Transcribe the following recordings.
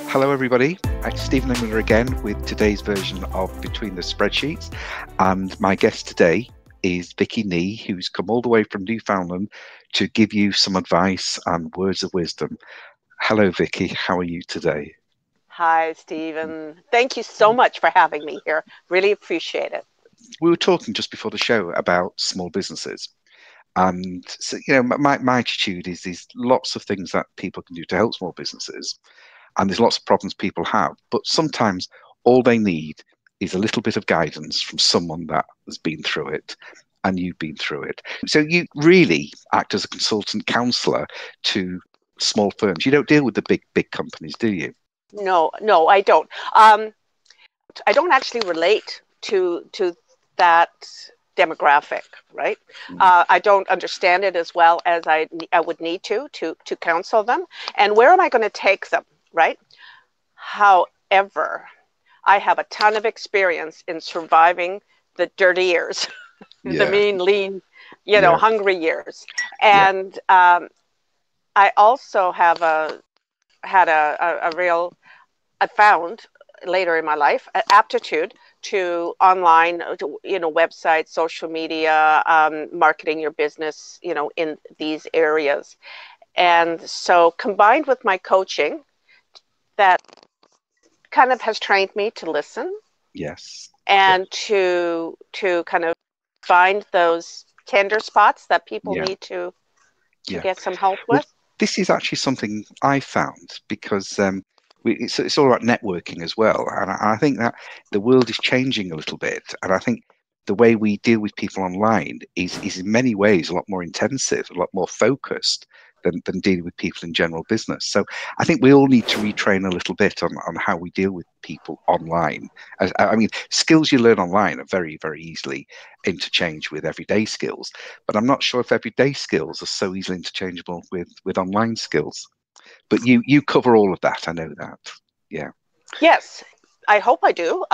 Hello everybody, it's Stephen and Miller again with today's version of Between the Spreadsheets, and my guest today is Vicky Nee, who's come all the way from Newfoundland to give you some advice and words of wisdom. Hello Vicky, how are you today? Hi Stephen, thank you so much for having me here, really appreciate it. We were talking just before the show about small businesses. And so, my attitude is there's lots of things that people can do to help small businesses. And there's lots of problems people have, but sometimes all they need is a little bit of guidance from someone that has been through it, and you've been through it. So you really act as a consultant counselor to small firms. You don't deal with the big companies, do you? No, I don't. I don't actually relate to that demographic, right? I don't understand it as well as I would need to counsel them. And where am I going to take them? Right? However, I have a ton of experience in surviving the dirty years, the mean, lean, hungry years. And I also have I found later in my life, an aptitude to online, websites, social media, marketing your business, in these areas. And so combined with my coaching, that kind of has trained me to listen. Yes. And to kind of find those tender spots that people need to get some help with. Well, this is actually something I found because it's all about networking as well. And I think that the world is changing a little bit. And I think the way we deal with people online is in many ways a lot more intensive, a lot more focused than dealing with people in general business. So I think we all need to retrain a little bit on how we deal with people online. Skills you learn online are very, very easily interchanged with everyday skills, but I'm not sure if everyday skills are so easily interchangeable with online skills. But you cover all of that, I know that. Yeah. Yes, I hope I do.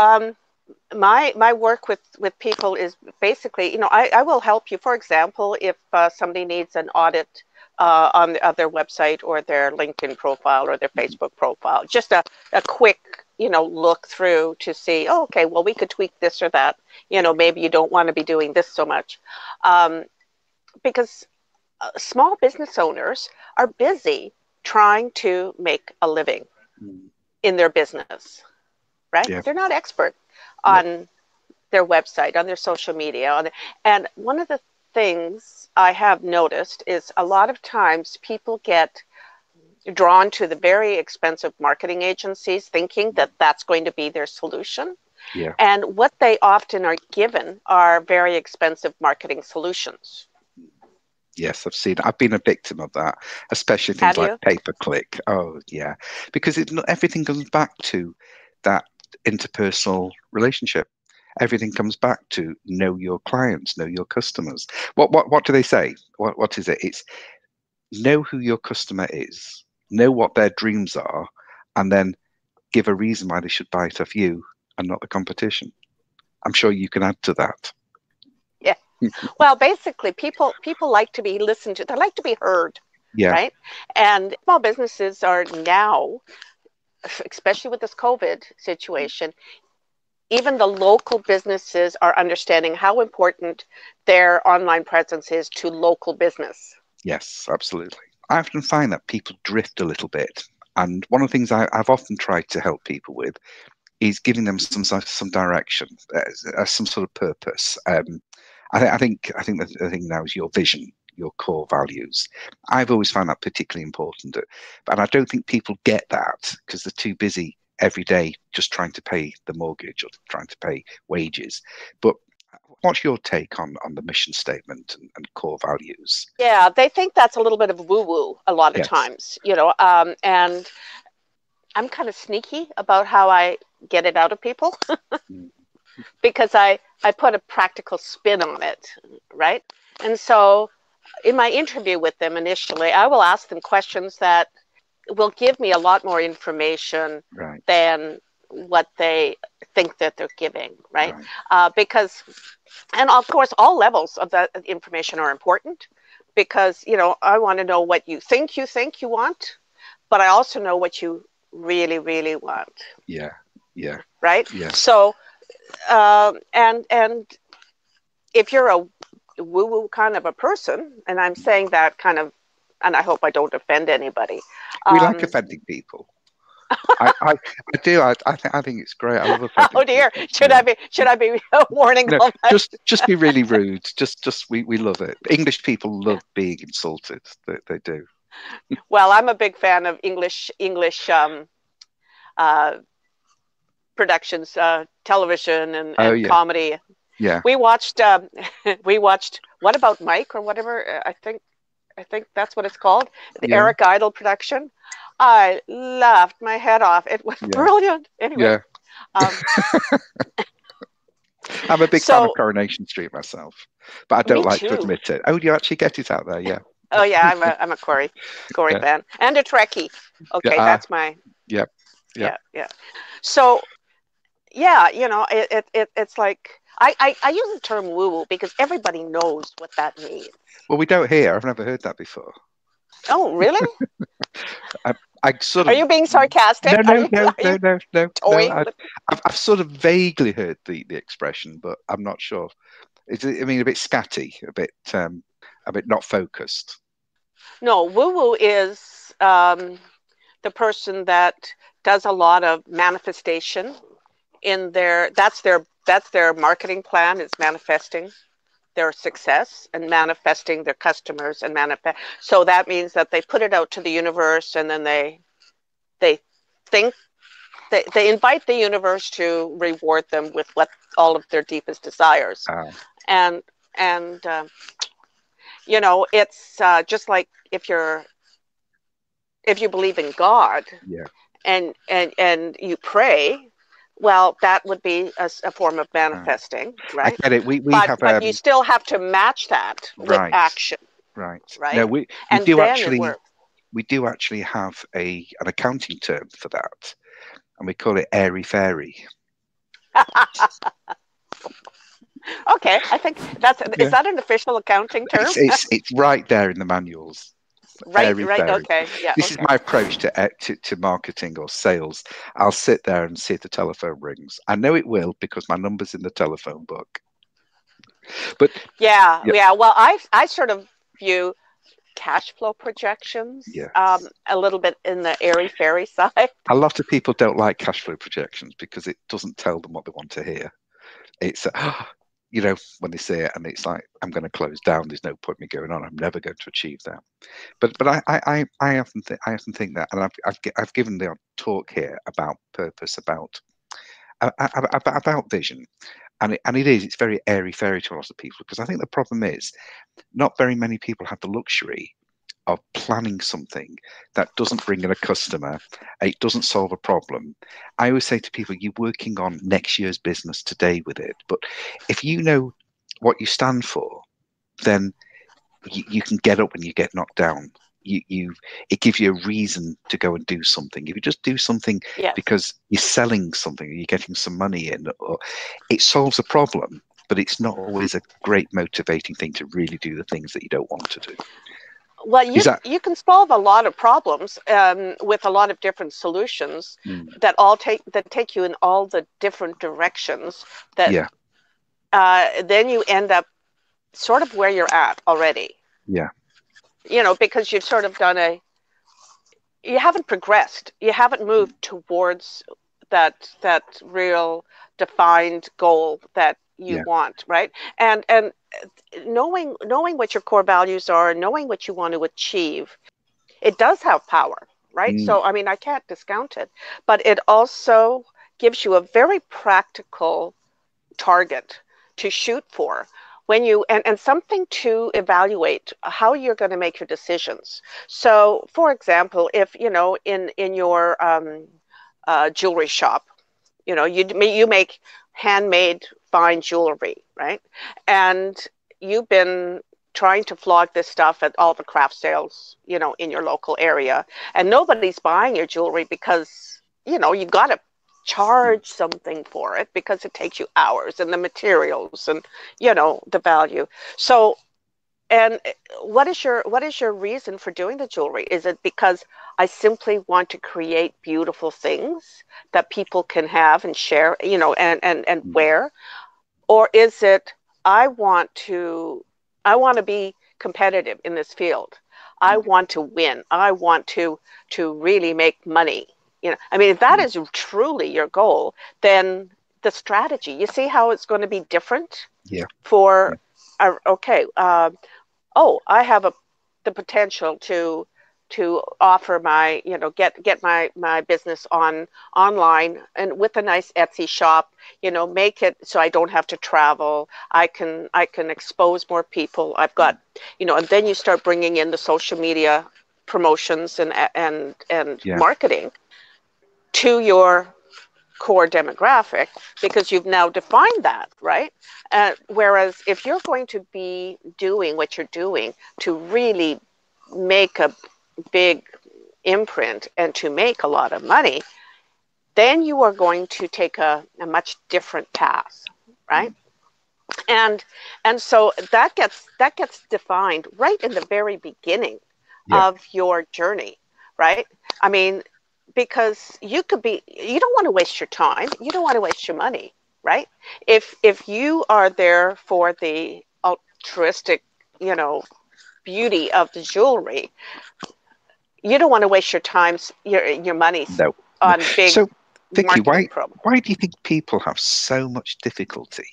My work with people is basically, I will help you. For example, if somebody needs an audit on their website or their LinkedIn profile or their Facebook profile, just a quick, look through to see, oh, okay, well, we could tweak this or that. Maybe you don't want to be doing this so much. Because small business owners are busy trying to make a living in their business, right? Yeah. They're not expert on their website, on their social media. And one of the things I have noticed is a lot of times people get drawn to the very expensive marketing agencies thinking that that's going to be their solution. Yeah. And what they often are given are very expensive marketing solutions. Yes, I've been a victim of that, especially things like pay-per-click. Oh, yeah. Because everything comes back to that interpersonal relationship. Everything comes back to know your clients, know your customers. What do they say? What is it? It's know who your customer is, know what their dreams are, and then give a reason why they should buy it off you and not the competition. I'm sure you can add to that. Yeah. Well, basically, people like to be listened to. They like to be heard, right? And small businesses are now, especially with this COVID situation, even the local businesses are understanding how important their online presence is to local business. Yes, absolutely. I often find that people drift a little bit. And one of the things I've often tried to help people with is giving them some direction, some sort of purpose. I think the thing now is your vision, your core values. I've always found that particularly important. And I don't think people get that because they're too busy every day just trying to pay the mortgage or trying to pay wages. But what's your take on the mission statement and core values? Yeah, they think that's a little bit of woo-woo a lot of times, and I'm kind of sneaky about how I get it out of people because I put a practical spin on it, right? And so in my interview with them initially, I will ask them questions that will give me a lot more information than what they think that they're giving, right? Because, and of course, all levels of that information are important because, I want to know what you think you want, but I also know what you really, really want. Yeah. Yeah. Right. Yeah. So, and if you're a woo-woo kind of a person, and I'm saying that kind of, and I hope I don't offend anybody. We like offending people. I do. I think it's great. I love offending. Oh dear, people. should I be warning No, all that? just be really rude. Just we love it. English people love being insulted. They do. Well, I'm a big fan of English productions, television and Yeah. comedy. Yeah. We watched What About Mike or whatever. I think that's what it's called. The Eric Idle production. I laughed my head off. It was brilliant. Anyway. Yeah. I'm a big fan of Coronation Street myself, but I don't like to admit it. Oh, you actually get it out there, yeah. Oh yeah, I'm a Corey fan and a Trekkie. Okay, that's my. Yeah. So, yeah, it's like I use the term woo-woo because everybody knows what that means. Well, we don't here. I've never heard that before. Oh, really? I sort of. Are you being sarcastic? No. Toying? I've sort of vaguely heard the expression, but I'm not sure. A bit scatty, a bit not focused. No, woo-woo is the person that does a lot of manifestation in that's their marketing plan, is manifesting their success and manifesting their customers and so that means that they put it out to the universe, and then they think they invite the universe to reward them with what all of their deepest desires. And it's just like if you believe in God, and you pray, well, that would be a form of manifesting, right? I get it. We have, but you still have to match that with action, right? No, we do actually have an accounting term for that, and we call it airy fairy. Okay, I think is that an official accounting term? It's right there in the manuals. Right. Okay. Yeah. This is my approach to marketing or sales. I'll sit there and see if the telephone rings. I know it will because my number's in the telephone book. But yeah. Well, I sort of view cash flow projections a little bit in the airy fairy side. A lot of people don't like cash flow projections because it doesn't tell them what they want to hear. It's when they say it, and it's like, I'm going to close down. There's no point in me going on. I'm never going to achieve that. But I often think that, and I've given the talk here about purpose, about vision, and it's very airy fairy to a lot of people, because I think the problem is not very many people have the luxury of planning something that doesn't bring in a customer, it doesn't solve a problem. I always say to people, you're working on next year's business today with it. But if you know what you stand for, then you can get up when you get knocked down. It gives you a reason to go and do something. If you just do something because you're selling something, or you're getting some money in, or it solves a problem, but it's not always a great motivating thing to really do the things that you don't want to do. Well, you can solve a lot of problems with a lot of different solutions that take you in all the different directions. That then you end up sort of where you're at already. Yeah. Because you've sort of you haven't progressed. You haven't moved towards that real defined goal that you want, right? And knowing what your core values are, knowing what you want to achieve, it does have power, right? So, I can't discount it, but it also gives you a very practical target to shoot for when you, and something to evaluate how you're going to make your decisions. So, for example, if, in your jewelry shop, you make handmade fine jewelry, right? And you've been trying to flog this stuff at all the craft sales, in your local area, and nobody's buying your jewelry because, you've got to charge something for it because it takes you hours, and the materials, and, the value. So, And what is your reason for doing the jewelry? Is it because I simply want to create beautiful things that people can have and share, and wear? Or is it I want to be competitive in this field. I want to win. I want to really make money. I mean, if that is truly your goal, then the strategy, you see how it's going to be different for, okay, I have the potential to offer my, get my business online, and with a nice Etsy shop, make it so I don't have to travel. I can expose more people. I've got, and then you start bringing in the social media promotions and marketing to your core demographic, because you've now defined that, right? Whereas if you're going to be doing what you're doing to really make a big imprint and to make a lot of money, then you are going to take a much different path, right? And so that gets defined right in the very beginning of your journey, right? I mean, because you don't want to waste your time, you don't want to waste your money, right? If you are there for the altruistic, beauty of the jewelry, you don't want to waste your time, your money on big so Vicky, why do you think people have so much difficulty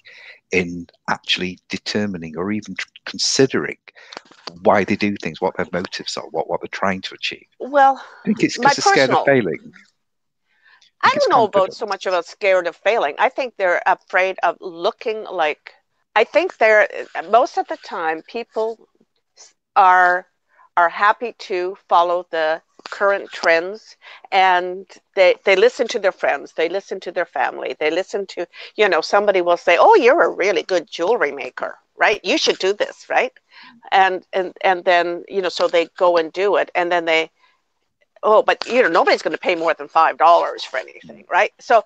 in actually determining or even considering why they do things, what their motives are, what they're trying to achieve? Well, I think it's because they're scared of failing. I don't know about so much about scared of failing. I think they're afraid of looking like, I think most of the time people are happy to follow the current trends, and they listen to their friends, they listen to their family, they listen to, somebody will say, oh, you're a really good jewelry maker, right? You should do this, right? And then, so they go and do it, and then but nobody's going to pay more than $5 for anything, right? So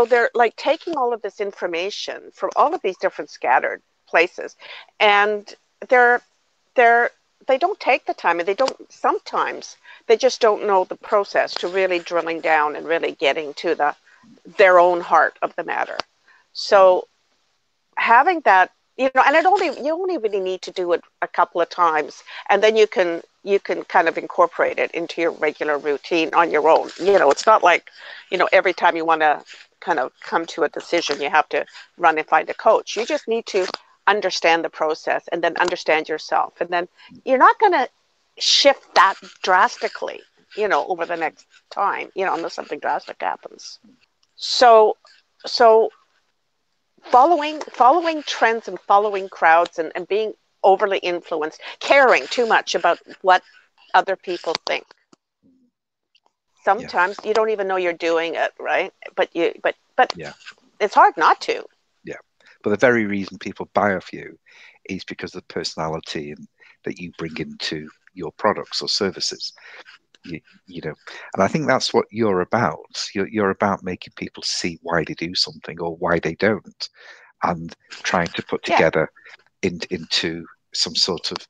they're like taking all of this information from all of these different scattered places, and they don't take the time, and sometimes they just don't know the process to really drilling down and really getting to their own heart of the matter. So having that, and you only really need to do it a couple of times, and then you can kind of incorporate it into your regular routine on your own. It's not like, every time you want to kind of come to a decision, you have to run and find a coach. You just need to understand the process, and then understand yourself, and then you're not going to shift that drastically, over the next time, unless something drastic happens. So following trends and following crowds, and being overly influenced, caring too much about what other people think. Sometimes you don't even know you're doing it, right? But it's hard not to. Yeah, but the very reason people buy off you is because of the personality that you bring into your products or services. And I think that's what you're about. You're about making people see why they do something or why they don't, and trying to put together into some sort of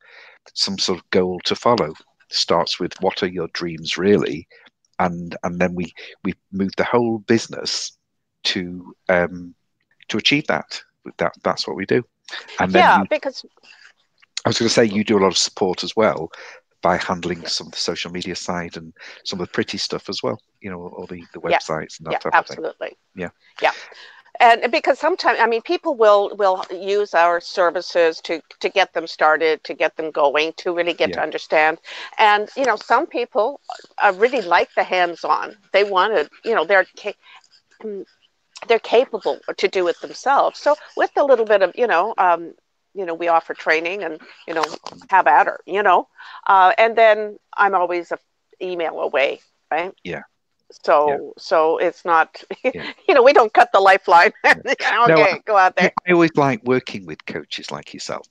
goal to follow. Starts with, what are your dreams really, and then we move the whole business to achieve that. That's what we do. And then because I was going to say, you do a lot of support as well by handling some of the social media side and some of the pretty stuff as well, all the websites and that type of thing. Absolutely. Yeah. And because sometimes, I mean, people will use our services to get them started, to get them going, to really get to understand. And, some people really like the hands-on. They want to, they're capable to do it themselves. So with a little bit of, we offer training, and, have at her, and then I'm always an email away, right? Yeah. So it's not, we don't cut the lifeline. Go out there. I always like working with coaches like yourself,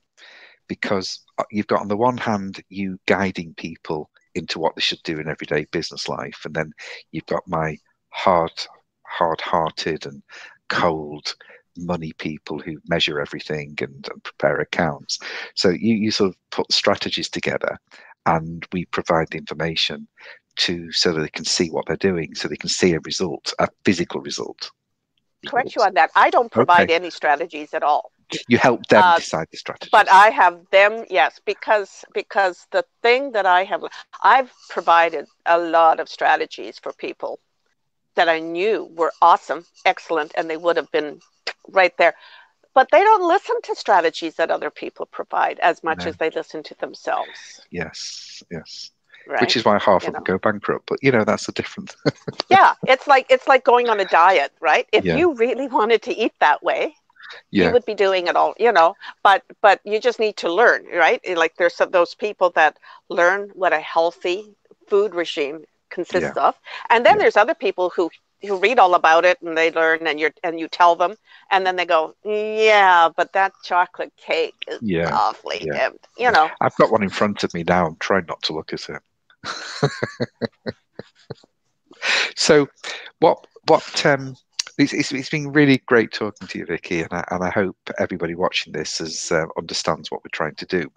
because you've got, on the one hand, you guiding people into what they should do in everyday business life, and then you've got my hard-hearted and cold money people who measure everything and prepare accounts. So you sort of put strategies together, and we provide the information so that they can see what they're doing, so they can see a result, a physical result. Correct you on that. I don't provide any strategies at all. You help them decide the strategies. But I have them, yes, because the thing that I've provided a lot of strategies for people that I knew were awesome, excellent, and they would have been right there. But they don't listen to strategies that other people provide as much as they listen to themselves. Yes, yes. Right? Which is why half of them go bankrupt. But that's the difference. Yeah, it's like going on a diet, right? If you really wanted to eat that way, you would be doing it all, but you just need to learn, right? Like there's those people that learn what a healthy food regime consists of, and then there's other people who read all about it and they learn, and you tell them, and then they go, yeah, but that chocolate cake is awfully tempting, I've got one in front of me now. I'm trying not to look at it. So it's been really great talking to you, Vicky, and I hope everybody watching this understands what we're trying to do.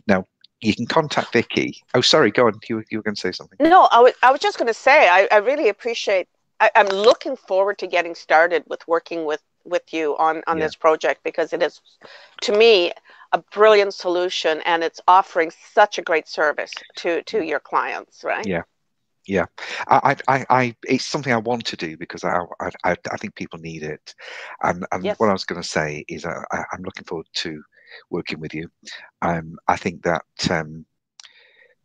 Now, you can contact Vicky. Oh, sorry, go on. You were going to say something. No, I was just going to say I really appreciate. I'm looking forward to getting started with working with you on this project, because it is, to me, a brilliant solution, and it's offering such a great service to your clients, right? Yeah, it's something I want to do because I think people need it, and what I was going to say is I'm looking forward to working with you. I think that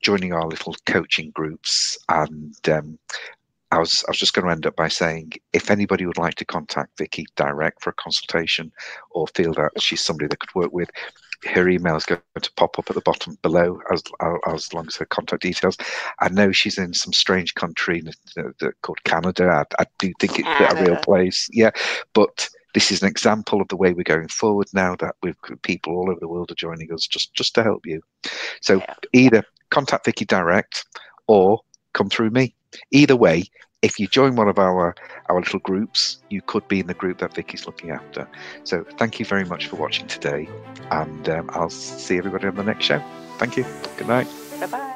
joining our little coaching groups, and I was just going to end up by saying, if anybody would like to contact Vicky direct for a consultation, or feel that she's somebody that could work with, her email is going to pop up at the bottom below, as long as her contact details. I know she's in some strange country called Canada. I do think it's a real place. Yeah, but this is an example of the way we're going forward now, that we've people all over the world are joining us just to help you. So either contact Vicky direct or come through me. Either way, if you join one of our little groups, you could be in the group that Vicky's looking after. So thank you very much for watching today, and I'll see everybody on the next show. Thank you. Good night. Bye-bye.